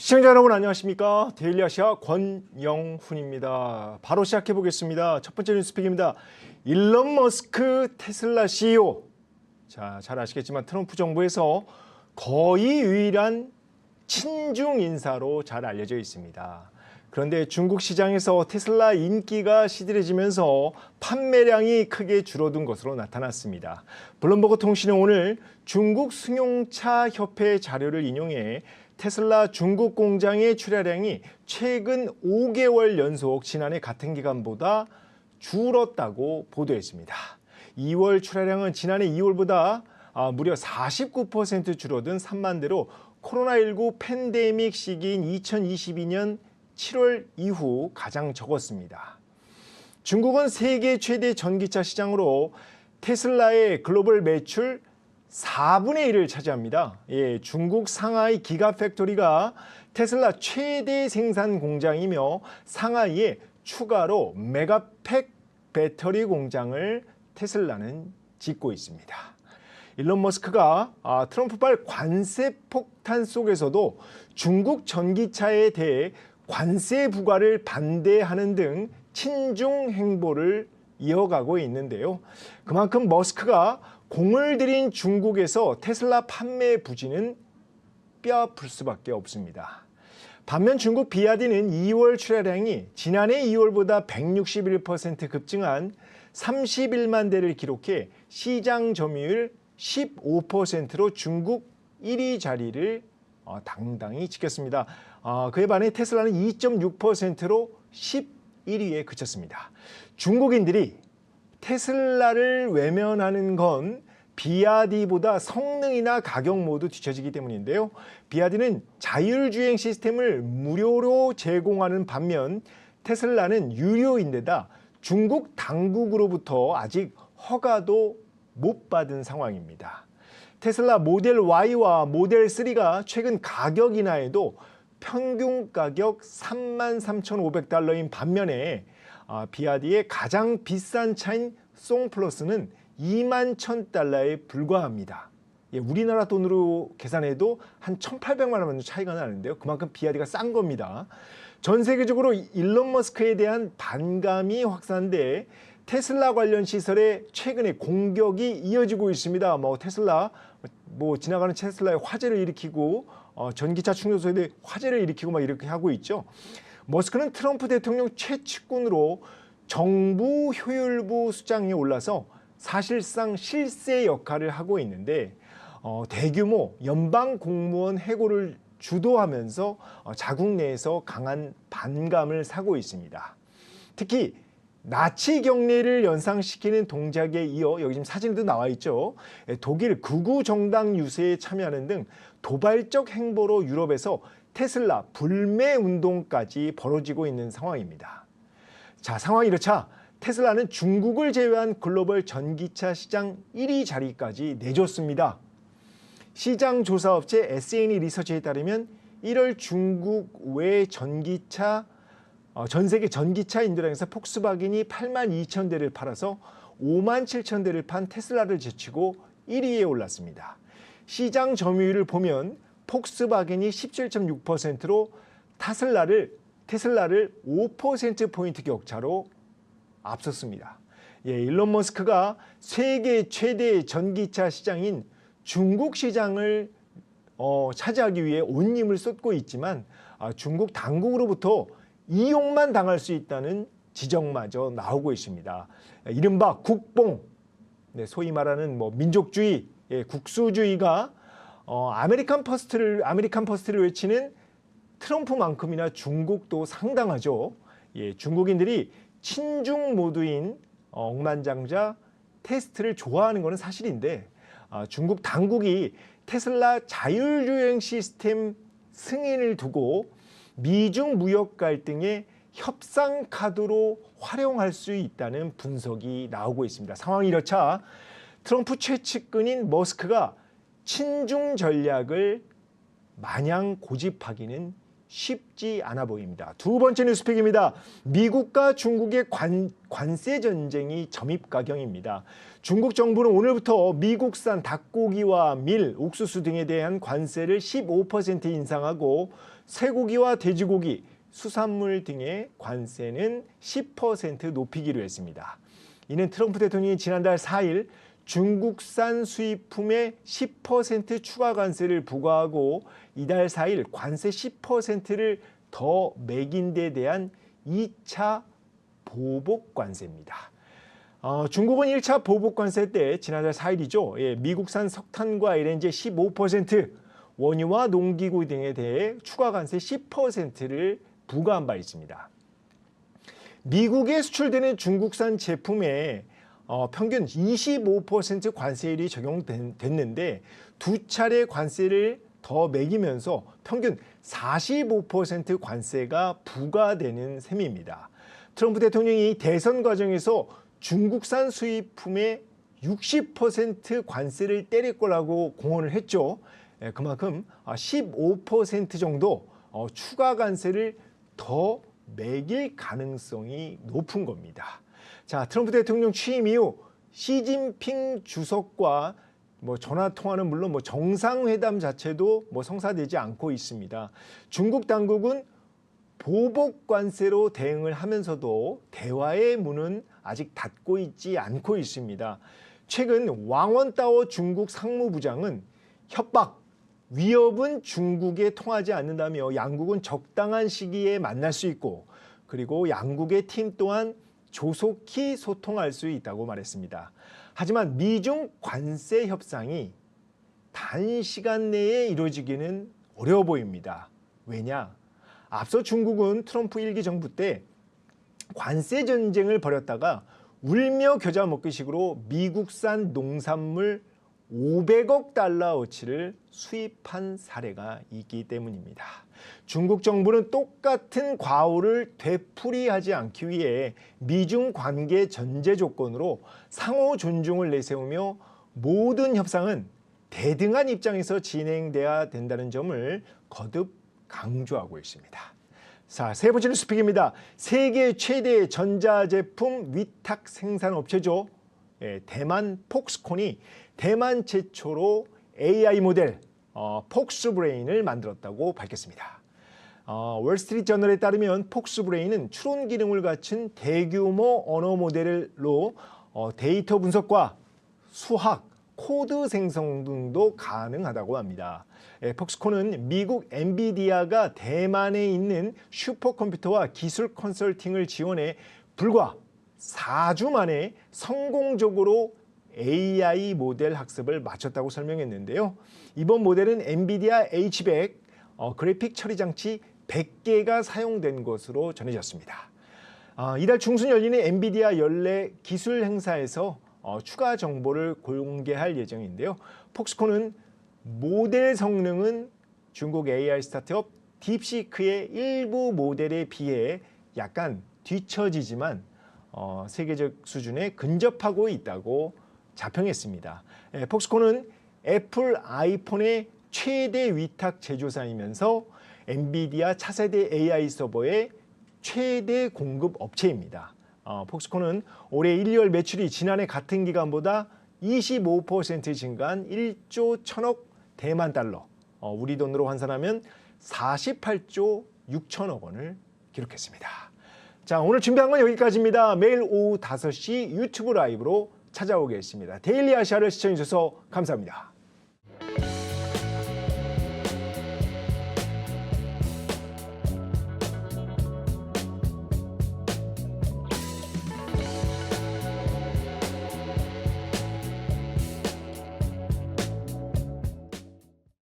시청자 여러분 안녕하십니까? 데일리 아시아 권영훈입니다. 바로 시작해 보겠습니다. 첫 번째 뉴스픽입니다. 일론 머스크 테슬라 CEO. 잘 아시겠지만 트럼프 정부에서 거의 유일한 친중 인사로 잘 알려져 있습니다. 그런데 중국 시장에서 테슬라 인기가 시들해지면서 판매량이 크게 줄어든 것으로 나타났습니다. 블룸버그 통신은 오늘 중국 승용차 협회 자료를 인용해 테슬라 중국 공장의 출하량이 최근 5개월 연속 지난해 같은 기간보다 줄었다고 보도했습니다. 2월 출하량은 지난해 2월보다 무려 49% 줄어든 3만 대로 코로나19 팬데믹 시기인 2022년 7월 이후 가장 적었습니다. 중국은 세계 최대 전기차 시장으로 테슬라의 글로벌 매출 4분의 1을 차지합니다. 중국 상하이 기가팩토리가 테슬라 최대 생산 공장이며 상하이에 추가로 메가팩 배터리 공장을 테슬라는 짓고 있습니다. 일론 머스크가 트럼프발 관세 폭탄 속에서도 중국 전기차에 대해 관세 부과를 반대하는 등 친중 행보를 이어가고 있는데요. 그만큼 머스크가 공을 들인 중국에서 테슬라 판매 부진은 뼈아플 수밖에 없습니다. 반면 중국 비아디는 2월 출하량이 지난해 2월보다 161% 급증한 31만 대를 기록해 시장 점유율 15%로 중국 1위 자리를 당당히 지켰습니다. 그에 반해 테슬라는 2.6%로 11위에 그쳤습니다. 중국인들이 테슬라를 외면하는 건 비아디보다 성능이나 가격 모두 뒤처지기 때문인데요. 비아디는 자율주행 시스템을 무료로 제공하는 반면 테슬라는 유료인데다 중국 당국으로부터 아직 허가도 못 받은 상황입니다. 테슬라 모델 Y와 모델 3가 최근 가격 인하에도 평균 가격 33,500달러인 반면에 비아디의 가장 비싼 차인 송플러스는 21,000달러에 불과합니다. 우리나라 돈으로 계산해도 한 1,800만 원 정도 차이가 나는데요. 그만큼 비아디가 싼 겁니다. 전 세계적으로 일론 머스크에 대한 반감이 확산돼 테슬라 관련 시설에 최근에 공격이 이어지고 있습니다. 테슬라 지나가는 테슬라에 화재를 일으키고 전기차 충전소에 대해 화재를 일으키고 이렇게 하고 있죠. 머스크는 트럼프 대통령 최측근으로 정부 효율부 수장에 올라서 사실상 실세 역할을 하고 있는데 대규모 연방 공무원 해고를 주도하면서 자국 내에서 강한 반감을 사고 있습니다. 특히 나치 경례를 연상시키는 동작에 이어 여기 지금 사진도 나와 있죠. 독일 극우 정당 유세에 참여하는 등 도발적 행보로 유럽에서 테슬라 불매 운동까지 벌어지고 있는 상황입니다. 상황이 이렇자 테슬라는 중국을 제외한 글로벌 전기차 시장 1위 자리까지 내줬습니다. 시장 조사 업체 S&E 리서치에 따르면 1월 중국 외 전 세계 전기차 인도량에서 폭스바겐이 82,000대를 팔아서 57,000대를 판 테슬라를 제치고 1위에 올랐습니다. 시장 점유율을 보면 폭스바겐이 17.6%로 테슬라를 5%포인트 격차로 앞섰습니다. 일론 머스크가 세계 최대 전기차 시장인 중국 시장을 차지하기 위해 온 힘을 쏟고 있지만 중국 당국으로부터 이용만 당할 수 있다는 지적마저 나오고 있습니다. 이른바 국뽕, 소위 말하는 민족주의, 국수주의가 아메리칸 퍼스트를 외치는 트럼프만큼이나 중국도 상당하죠. 중국인들이 친중 모드인 억만장자 테스트를 좋아하는 것은 사실인데 중국 당국이 테슬라 자율주행 시스템 승인을 두고 미중 무역 갈등의 협상 카드로 활용할 수 있다는 분석이 나오고 있습니다. 상황이 이렇자 트럼프 최측근인 머스크가 친중 전략을 마냥 고집하기는 쉽지 않아 보입니다. 두 번째 뉴스픽입니다. 미국과 중국의 관세 전쟁이 점입가경입니다. 중국 정부는 오늘부터 미국산 닭고기와 밀, 옥수수 등에 대한 관세를 15% 인상하고 쇠고기와 돼지고기, 수산물 등의 관세는 10% 높이기로 했습니다. 이는 트럼프 대통령이 지난달 4일 중국산 수입품에 10% 추가 관세를 부과하고 이달 4일 관세 10%를 더 매긴 데 대한 2차 보복 관세입니다. 중국은 1차 보복 관세 때 지난달 4일이죠. 미국산 석탄과 LNG 15%, 원유와 농기구 등에 대해 추가 관세 10%를 부과한 바 있습니다. 미국에 수출되는 중국산 제품에 평균 25% 관세율이 적용됐는데 두 차례 관세를 더 매기면서 평균 45% 관세가 부과되는 셈입니다. 트럼프 대통령이 대선 과정에서 중국산 수입품에 60% 관세를 때릴 거라고 공언을 했죠. 그만큼 15% 정도 추가 관세를 더 매길 가능성이 높은 겁니다. 자, 트럼프 대통령 취임 이후 시진핑 주석과 전화 통화는 물론 정상회담 자체도 성사되지 않고 있습니다. 중국 당국은 보복 관세로 대응을 하면서도 대화의 문은 아직 닫고 있지 않고 있습니다. 최근 왕원따오 중국 상무부장은 협박, 위협은 중국에 통하지 않는다며 양국은 적당한 시기에 만날 수 있고 그리고 양국의 팀 또한 조속히 소통할 수 있다고 말했습니다. 하지만 미중 관세 협상이 단시간 내에 이루어지기는 어려워 보입니다. 왜냐? 앞서 중국은 트럼프 1기 정부 때 관세 전쟁을 벌였다가 울며 겨자 먹기식으로 미국산 농산물 500억 달러어치를 수입한 사례가 있기 때문입니다. 중국 정부는 똑같은 과오를 되풀이하지 않기 위해 미중 관계 전제 조건으로 상호 존중을 내세우며 모든 협상은 대등한 입장에서 진행돼야 된다는 점을 거듭 강조하고 있습니다. 자, 세 번째 뉴스픽입니다. 세계 최대 전자제품 위탁 생산업체죠. 대만 폭스콘이 대만 최초로 AI 모델 폭스브레인을 만들었다고 밝혔습니다. 월스트리트저널에 따르면 폭스브레인은 추론 기능을 갖춘 대규모 언어 모델로 데이터 분석과 수학, 코드 생성 등도 가능하다고 합니다. 폭스콘은 미국 엔비디아가 대만에 있는 슈퍼컴퓨터와 기술 컨설팅을 지원해 불과 4주 만에 성공적으로 AI 모델 학습을 마쳤다고 설명했는데요. 이번 모델은 엔비디아 H100 그래픽 처리 장치 100개가 사용된 것으로 전해졌습니다. 이달 중순 열리는 엔비디아 연례 기술 행사에서 추가 정보를 공개할 예정인데요. 폭스콘은 모델 성능은 중국 AI 스타트업 딥시크의 일부 모델에 비해 약간 뒤처지지만 세계적 수준에 근접하고 있다고 자평했습니다. 폭스콘은 애플 아이폰의 최대 위탁 제조사이면서 엔비디아 차세대 AI 서버의 최대 공급 업체입니다. 폭스콘은 올해 1, 2월 매출이 지난해 같은 기간보다 25% 증가한 1조 1000억 대만 달러, 우리 돈으로 환산하면 48조 6천억 원을 기록했습니다. 자, 오늘 준비한 건 여기까지입니다. 매일 오후 5시 유튜브 라이브로 찾아오겠습니다. 데일리 아시아를 시청해 주셔서 감사합니다.